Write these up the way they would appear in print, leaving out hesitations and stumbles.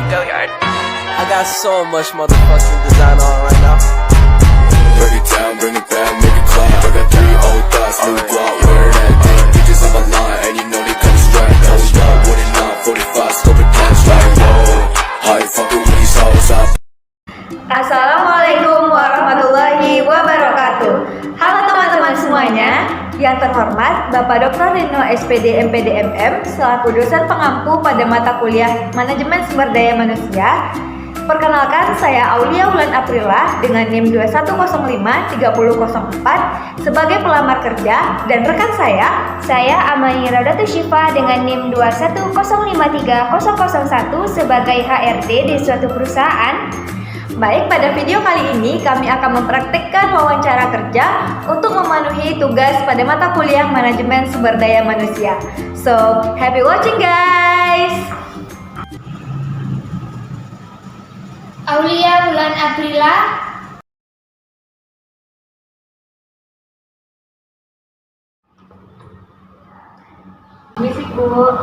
Go yard. I got so much motherfucking design on right now. Break it down, bring it back, make it clap. I got 3 old thoughts, new guap, wear that thing. Bitches on my line, and you know they come strapped. Hold up, what it not, 45, scope it cash like whoa. How you fucking with these hoes up? Assalamualaikum warahmatullahi wabarakatuh. Halo teman-teman semuanya. Yang terhormat Bapak Dr. Rino SPD MPD MM selaku dosen pengampu pada mata kuliah Manajemen Sumber Daya Manusia. Perkenalkan, saya Aulia Wulan Aprila dengan NIM 21053004 sebagai pelamar kerja, dan rekan saya Amani Radatu Syifa dengan NIM 21053001 sebagai HRD di suatu perusahaan. Baik, pada video kali ini kami akan mempraktikkan wawancara kerja untuk memenuhi tugas pada mata kuliah Manajemen Sumber Daya Manusia. So, happy watching guys! Aulia Wulan Aprila. Bisik Bu.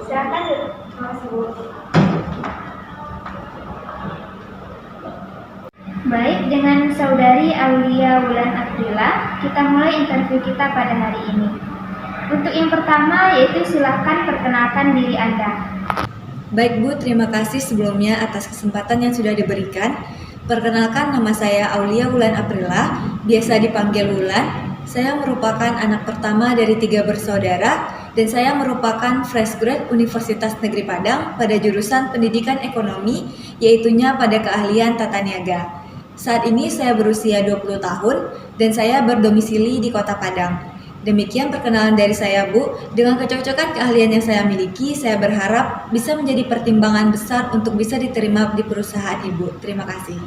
Silakan Mas Bu. Baik, dengan saudari Aulia Wulan Aprila, kita mulai interview kita pada hari ini. Untuk yang pertama yaitu silahkan perkenalkan diri Anda. Baik Bu, terima kasih sebelumnya atas kesempatan yang sudah diberikan. Perkenalkan, nama saya Aulia Wulan Aprila, biasa dipanggil Wulan. Saya merupakan anak pertama dari 3 bersaudara dan saya merupakan fresh grad Universitas Negeri Padang pada jurusan Pendidikan Ekonomi, yaitunya pada keahlian tata niaga. Saat ini saya berusia 20 tahun dan saya berdomisili di Kota Padang. Demikian perkenalan dari saya Bu. Dengan kecocokan keahlian yang saya miliki, saya berharap bisa menjadi pertimbangan besar untuk bisa diterima di perusahaan Ibu. Terima kasih.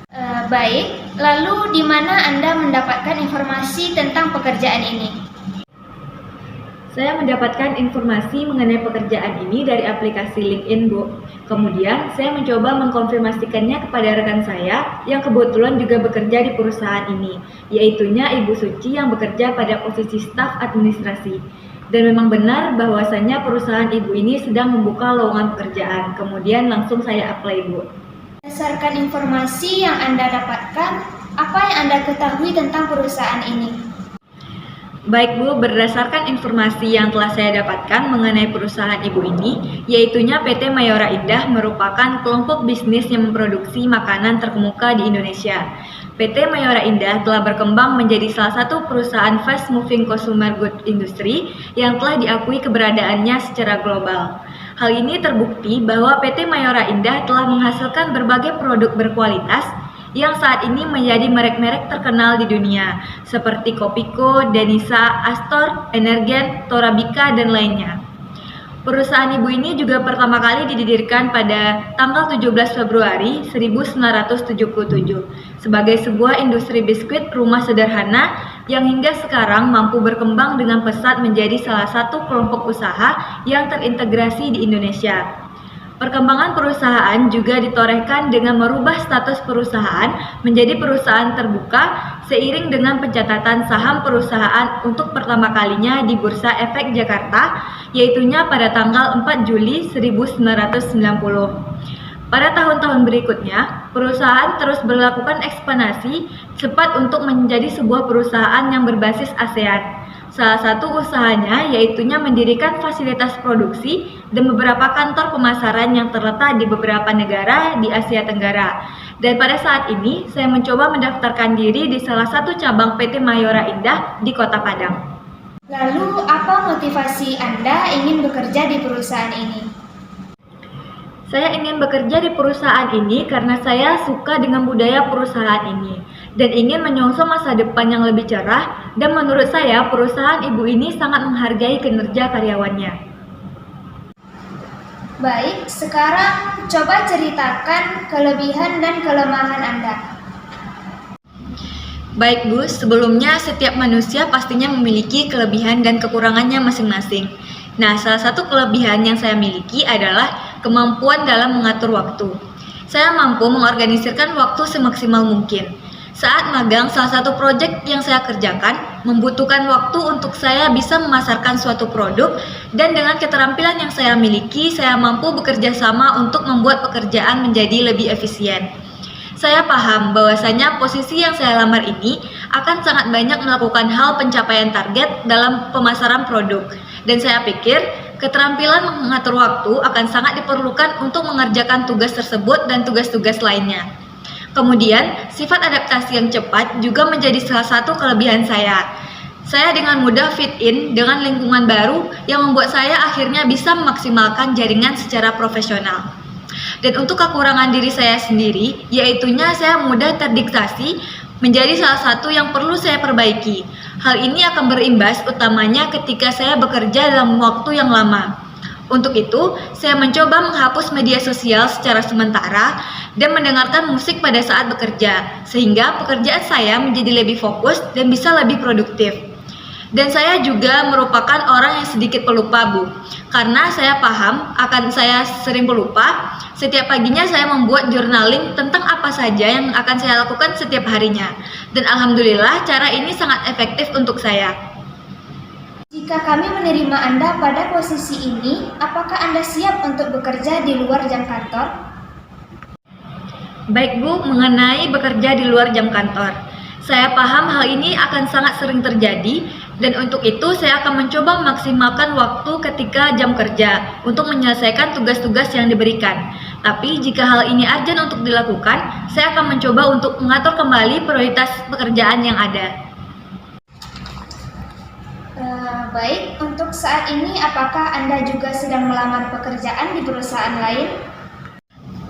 Baik, lalu di mana Anda mendapatkan informasi tentang pekerjaan ini? Saya mendapatkan informasi mengenai pekerjaan ini dari aplikasi LinkedIn, Bu. Kemudian, saya mencoba mengkonfirmasikannya kepada rekan saya yang kebetulan juga bekerja di perusahaan ini, yaitunya Ibu Suci yang bekerja pada posisi staf administrasi. Dan memang benar bahwasannya perusahaan Ibu ini sedang membuka lowongan pekerjaan. Kemudian langsung saya apply, Bu. Berdasarkan informasi yang Anda dapatkan, apa yang Anda ketahui tentang perusahaan ini? Baik Bu, berdasarkan informasi yang telah saya dapatkan mengenai perusahaan Ibu ini, yaitunya PT Mayora Indah merupakan kelompok bisnis yang memproduksi makanan terkemuka di Indonesia. PT Mayora Indah telah berkembang menjadi salah satu perusahaan fast moving consumer good industry yang telah diakui keberadaannya secara global. Hal ini terbukti bahwa PT Mayora Indah telah menghasilkan berbagai produk berkualitas yang saat ini menjadi merek-merek terkenal di dunia, seperti Kopiko, Danisa, Astor, Energen, Torabika, dan lainnya. Perusahaan Ibu ini juga pertama kali didirikan pada tanggal 17 Februari 1977 sebagai sebuah industri biskuit rumah sederhana yang hingga sekarang mampu berkembang dengan pesat menjadi salah satu kelompok usaha yang terintegrasi di Indonesia. Perkembangan perusahaan juga ditorehkan dengan merubah status perusahaan menjadi perusahaan terbuka seiring dengan pencatatan saham perusahaan untuk pertama kalinya di Bursa Efek Jakarta, yaitunya pada tanggal 4 Juli 1990. Pada tahun-tahun berikutnya, perusahaan terus melakukan ekspansi cepat untuk menjadi sebuah perusahaan yang berbasis ASEAN. Salah satu usahanya yaitunya mendirikan fasilitas produksi dan beberapa kantor pemasaran yang terletak di beberapa negara di Asia Tenggara. Dan pada saat ini, saya mencoba mendaftarkan diri di salah satu cabang PT Mayora Indah di Kota Padang. Lalu, apa motivasi Anda ingin bekerja di perusahaan ini? Saya ingin bekerja di perusahaan ini karena saya suka dengan budaya perusahaan ini dan ingin menyongsong masa depan yang lebih cerah, dan menurut saya perusahaan Ibu ini sangat menghargai kinerja karyawannya. Baik, sekarang coba ceritakan kelebihan dan kelemahan Anda. Baik Bu, sebelumnya setiap manusia pastinya memiliki kelebihan dan kekurangannya masing-masing. Nah, salah satu kelebihan yang saya miliki adalah kemampuan dalam mengatur waktu. saya mampu mengorganisirkan waktu semaksimal mungkin. Saat magang, salah satu proyek yang saya kerjakan membutuhkan waktu untuk saya bisa memasarkan suatu produk, dan dengan keterampilan yang saya miliki, saya mampu bekerja sama untuk membuat pekerjaan menjadi lebih efisien. Saya paham bahwasanya posisi yang saya lamar ini akan sangat banyak melakukan hal pencapaian target dalam pemasaran produk, dan saya pikir keterampilan mengatur waktu akan sangat diperlukan untuk mengerjakan tugas tersebut dan tugas-tugas lainnya. Kemudian, sifat adaptasi yang cepat juga menjadi salah satu kelebihan saya. Saya dengan mudah fit in dengan lingkungan baru yang membuat saya akhirnya bisa memaksimalkan jaringan secara profesional. Dan untuk kekurangan diri saya sendiri, yaitunya saya mudah terdistraksi, menjadi salah satu yang perlu saya perbaiki. Hal ini akan berimbas utamanya ketika saya bekerja dalam waktu yang lama. Untuk itu, saya mencoba menghapus media sosial secara sementara dan mendengarkan musik pada saat bekerja, sehingga pekerjaan saya menjadi lebih fokus dan bisa lebih produktif. Dan saya juga merupakan orang yang sedikit pelupa, Bu. Karena saya paham akan saya sering pelupa, setiap paginya saya membuat journaling tentang apa saja yang akan saya lakukan setiap harinya. Dan alhamdulillah cara ini sangat efektif untuk saya. Jika kami menerima Anda pada posisi ini, apakah Anda siap untuk bekerja di luar jam kantor? Baik Bu, mengenai bekerja di luar jam kantor, saya paham hal ini akan sangat sering terjadi, dan untuk itu saya akan mencoba memaksimalkan waktu ketika jam kerja untuk menyelesaikan tugas-tugas yang diberikan. Tapi jika hal ini urgent untuk dilakukan, saya akan mencoba untuk mengatur kembali prioritas pekerjaan yang ada. Baik, untuk saat ini apakah Anda juga sedang melamar pekerjaan di perusahaan lain?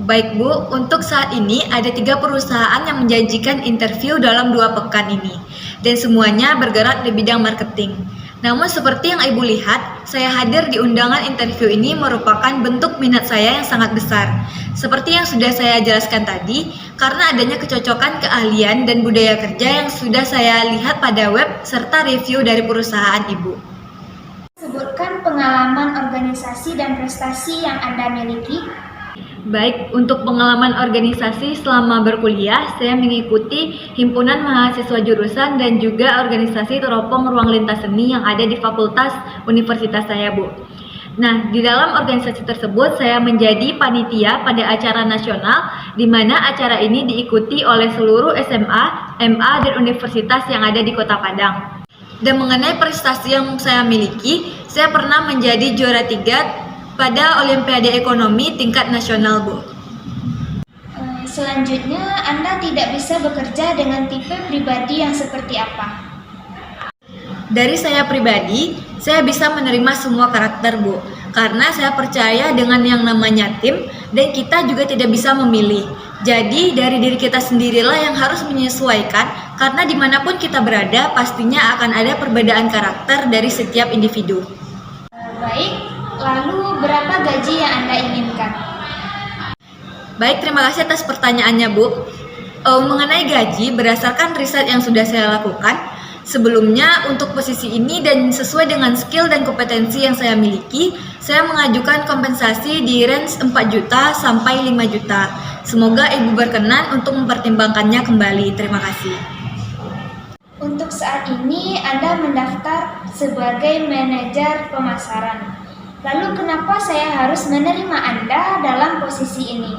Baik Bu, untuk saat ini ada 3 perusahaan yang menjanjikan interview dalam 2 pekan ini, dan semuanya bergerak di bidang marketing. Namun seperti yang Ibu lihat, saya hadir di undangan interview ini merupakan bentuk minat saya yang sangat besar. Seperti yang sudah saya jelaskan tadi, karena adanya kecocokan keahlian dan budaya kerja yang sudah saya lihat pada web serta review dari perusahaan Ibu. Sebutkan pengalaman organisasi dan prestasi yang Anda miliki. Baik, untuk pengalaman organisasi selama berkuliah, saya mengikuti himpunan mahasiswa jurusan dan juga organisasi teropong ruang lintas seni yang ada di fakultas universitas saya, Bu. Nah, di dalam organisasi tersebut saya menjadi panitia pada acara nasional, di mana acara ini diikuti oleh seluruh SMA, MA, dan universitas yang ada di Kota Padang. Dan mengenai prestasi yang saya miliki, saya pernah menjadi juara 3 pada Olimpiade Ekonomi tingkat nasional, Bu. Selanjutnya, Anda tidak bisa bekerja dengan tipe pribadi yang seperti apa? Dari saya pribadi, saya bisa menerima semua karakter, Bu. Karena saya percaya dengan yang namanya tim, dan kita juga tidak bisa memilih. Jadi, dari diri kita sendirilah yang harus menyesuaikan, karena dimanapun kita berada, pastinya akan ada perbedaan karakter dari setiap individu. Baik. Lalu, berapa gaji yang Anda inginkan? Baik, terima kasih atas pertanyaannya, Bu. Mengenai gaji, berdasarkan riset yang sudah saya lakukan, sebelumnya untuk posisi ini dan sesuai dengan skill dan kompetensi yang saya miliki, saya mengajukan kompensasi di range 4 juta sampai 5 juta. Semoga Ibu berkenan untuk mempertimbangkannya kembali. Terima kasih. Untuk saat ini, Anda mendaftar sebagai manajer pemasaran. Lalu kenapa saya harus menerima Anda dalam posisi ini?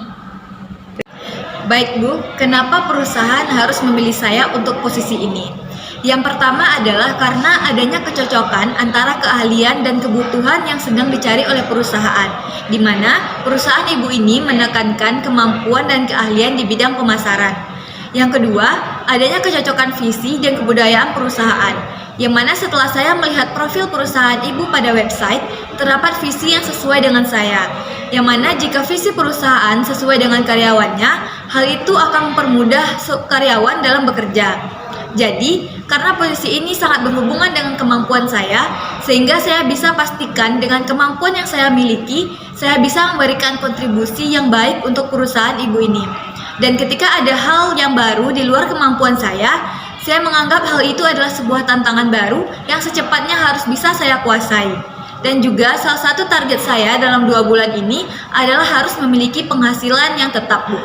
Baik Bu, kenapa perusahaan harus memilih saya untuk posisi ini? Yang pertama adalah karena adanya kecocokan antara keahlian dan kebutuhan yang sedang dicari oleh perusahaan, di mana perusahaan Ibu ini menekankan kemampuan dan keahlian di bidang pemasaran. Yang kedua, adanya kecocokan visi dan kebudayaan perusahaan, yang mana setelah saya melihat profil perusahaan Ibu pada website, terdapat visi yang sesuai dengan saya, yang mana jika visi perusahaan sesuai dengan karyawannya, hal itu akan mempermudah karyawan dalam bekerja. Jadi, karena posisi ini sangat berhubungan dengan kemampuan saya, sehingga saya bisa pastikan dengan kemampuan yang saya miliki, saya bisa memberikan kontribusi yang baik untuk perusahaan Ibu ini. Dan ketika ada hal yang baru di luar kemampuan saya menganggap hal itu adalah sebuah tantangan baru yang secepatnya harus bisa saya kuasai. Dan juga salah satu target saya dalam 2 bulan ini adalah harus memiliki penghasilan yang tetap, Bu.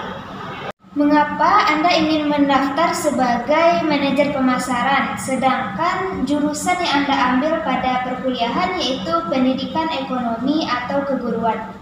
Mengapa Anda ingin mendaftar sebagai manajer pemasaran, sedangkan jurusan yang Anda ambil pada perkuliahan yaitu pendidikan ekonomi atau keguruan?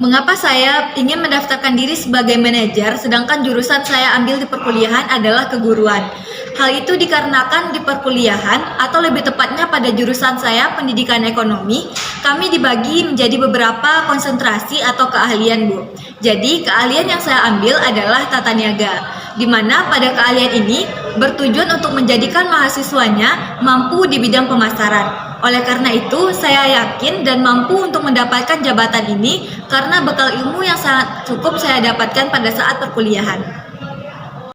Mengapa saya ingin mendaftarkan diri sebagai manajer, sedangkan jurusan saya ambil di perkuliahan adalah keguruan? Hal itu dikarenakan di perkuliahan, atau lebih tepatnya pada jurusan saya pendidikan ekonomi, kami dibagi menjadi beberapa konsentrasi atau keahlian, Bu. Jadi, keahlian yang saya ambil adalah tata niaga, di mana pada keahlian ini bertujuan untuk menjadikan mahasiswanya mampu di bidang pemasaran. Oleh karena itu, saya yakin dan mampu untuk mendapatkan jabatan ini karena bekal ilmu yang sangat cukup saya dapatkan pada saat perkuliahan.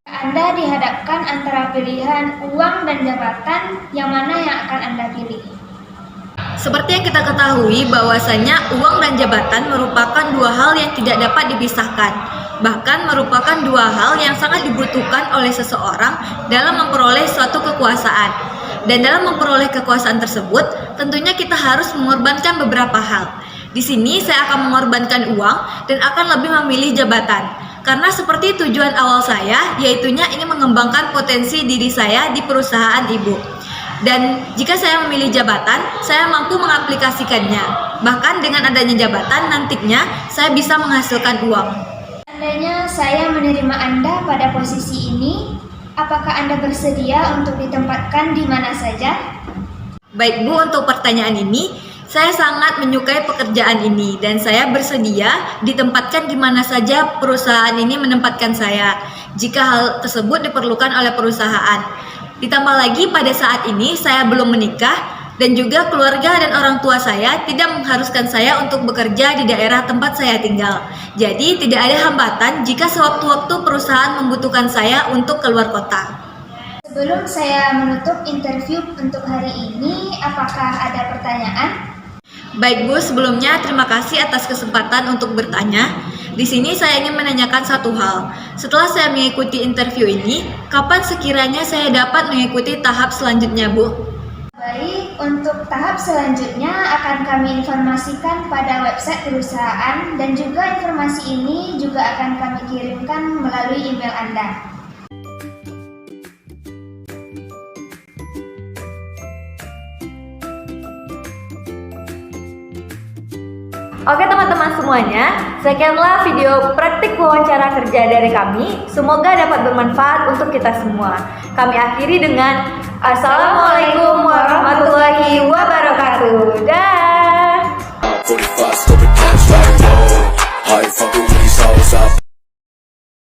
Anda dihadapkan antara pilihan uang dan jabatan, yang mana yang akan Anda pilih? Seperti yang kita ketahui bahwasanya uang dan jabatan merupakan 2 hal yang tidak dapat dipisahkan. Bahkan merupakan 2 hal yang sangat dibutuhkan oleh seseorang dalam memperoleh suatu kekuasaan. Dan dalam memperoleh kekuasaan tersebut, tentunya kita harus mengorbankan beberapa hal. Di sini saya akan mengorbankan uang dan akan lebih memilih jabatan. Karena seperti tujuan awal saya, yaitunya ingin mengembangkan potensi diri saya di perusahaan ibu. Dan jika saya memilih jabatan, saya mampu mengaplikasikannya. Bahkan dengan adanya jabatan, nantinya saya bisa menghasilkan uang. Seandainya saya menerima Anda pada posisi ini, apakah Anda bersedia untuk ditempatkan di mana saja? Baik Bu, untuk pertanyaan ini, saya sangat menyukai pekerjaan ini dan saya bersedia ditempatkan di mana saja perusahaan ini menempatkan saya, jika hal tersebut diperlukan oleh perusahaan. Ditambah lagi pada saat ini saya belum menikah dan juga keluarga dan orang tua saya tidak mengharuskan saya untuk bekerja di daerah tempat saya tinggal. Jadi tidak ada hambatan jika sewaktu-waktu perusahaan membutuhkan saya untuk keluar kota. Sebelum saya menutup interview untuk hari ini, apakah ada pertanyaan? Baik Bu, sebelumnya terima kasih atas kesempatan untuk bertanya. Di sini saya ingin menanyakan satu hal. Setelah saya mengikuti interview ini, kapan sekiranya saya dapat mengikuti tahap selanjutnya, Bu? Baik, untuk tahap selanjutnya akan kami informasikan pada website perusahaan dan juga informasi ini juga akan kami kirimkan melalui email Anda. Oke teman-teman semuanya, sekianlah video praktik wawancara kerja dari kami. Semoga dapat bermanfaat untuk kita semua. Kami akhiri dengan Assalamualaikum warahmatullahi wabarakatuh. Dah. 45, scope it, catch, like, whoa. How you fucking